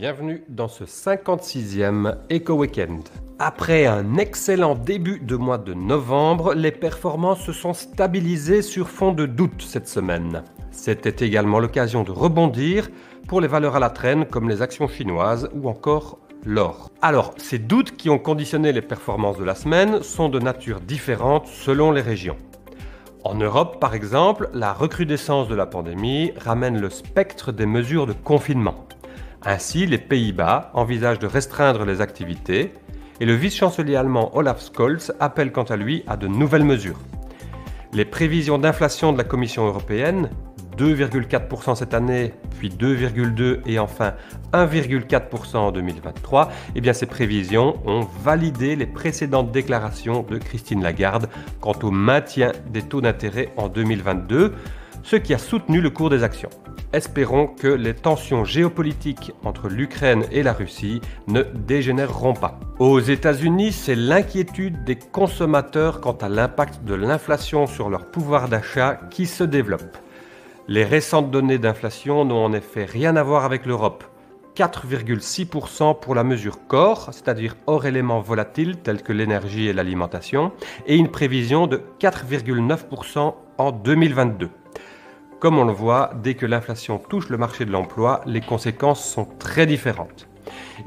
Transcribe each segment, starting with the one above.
bienvenue dans ce 56e Eco Weekend. Après un excellent début de mois de novembre, les performances se sont stabilisées sur fond de doute cette semaine. C'était également l'occasion de rebondir pour les valeurs à la traîne comme les actions chinoises ou encore l'or. Alors, ces doutes qui ont conditionné les performances de la semaine sont de nature différente selon les régions. En Europe, par exemple, la recrudescence de la pandémie ramène le spectre des mesures de confinement. Ainsi, les Pays-Bas envisagent de restreindre les activités et le vice-chancelier allemand Olaf Scholz appelle quant à lui à de nouvelles mesures. Les prévisions d'inflation de la Commission européenne, 2,4% cette année, puis 2,2% et enfin 1,4% en 2023, ces prévisions ont validé les précédentes déclarations de Christine Lagarde quant au maintien des taux d'intérêt en 2022, ce qui a soutenu le cours des actions. Espérons que les tensions géopolitiques entre l'Ukraine et la Russie ne dégénéreront pas. Aux États-Unis, c'est l'inquiétude des consommateurs quant à l'impact de l'inflation sur leur pouvoir d'achat qui se développe. Les récentes données d'inflation n'ont en effet rien à voir avec l'Europe. 4,6% pour la mesure corps, c'est-à-dire hors éléments volatiles tels que l'énergie et l'alimentation, et une prévision de 4,9% en 2022. Comme on le voit, dès que l'inflation touche le marché de l'emploi, les conséquences sont très différentes.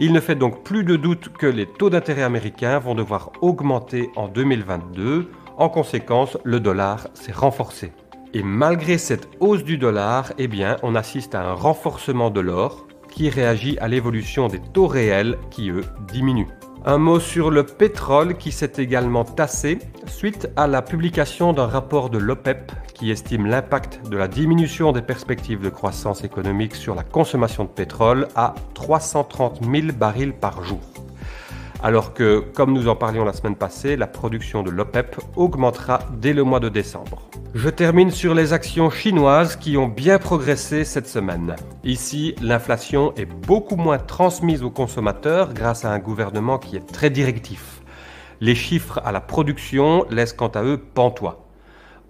Il ne fait donc plus de doute que les taux d'intérêt américains vont devoir augmenter en 2022. En conséquence, le dollar s'est renforcé. Et malgré cette hausse du dollar, on assiste à un renforcement de l'or qui réagit à l'évolution des taux réels qui, eux, diminuent. Un mot sur le pétrole qui s'est également tassé suite à la publication d'un rapport de l'OPEP qui estime l'impact de la diminution des perspectives de croissance économique sur la consommation de pétrole à 330 000 barils par jour. Alors que, comme nous en parlions la semaine passée, la production de l'OPEP augmentera dès le mois de décembre. Je termine sur les actions chinoises qui ont bien progressé cette semaine. Ici, l'inflation est beaucoup moins transmise aux consommateurs grâce à un gouvernement qui est très directif. Les chiffres à la production laissent quant à eux pantois.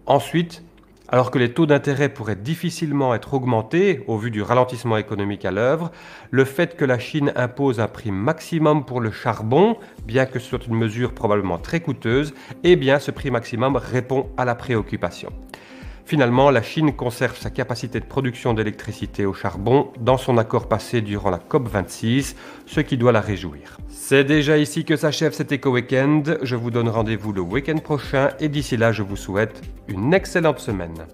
Ensuite, alors que les taux d'intérêt pourraient difficilement être augmentés au vu du ralentissement économique à l'œuvre, le fait que la Chine impose un prix maximum pour le charbon, bien que ce soit une mesure probablement très coûteuse, ce prix maximum répond à la préoccupation. Finalement, la Chine conserve sa capacité de production d'électricité au charbon dans son accord passé durant la COP26, ce qui doit la réjouir. C'est déjà ici que s'achève cet Eco Weekend. Je vous donne rendez-vous le week-end prochain et d'ici là, je vous souhaite une excellente semaine.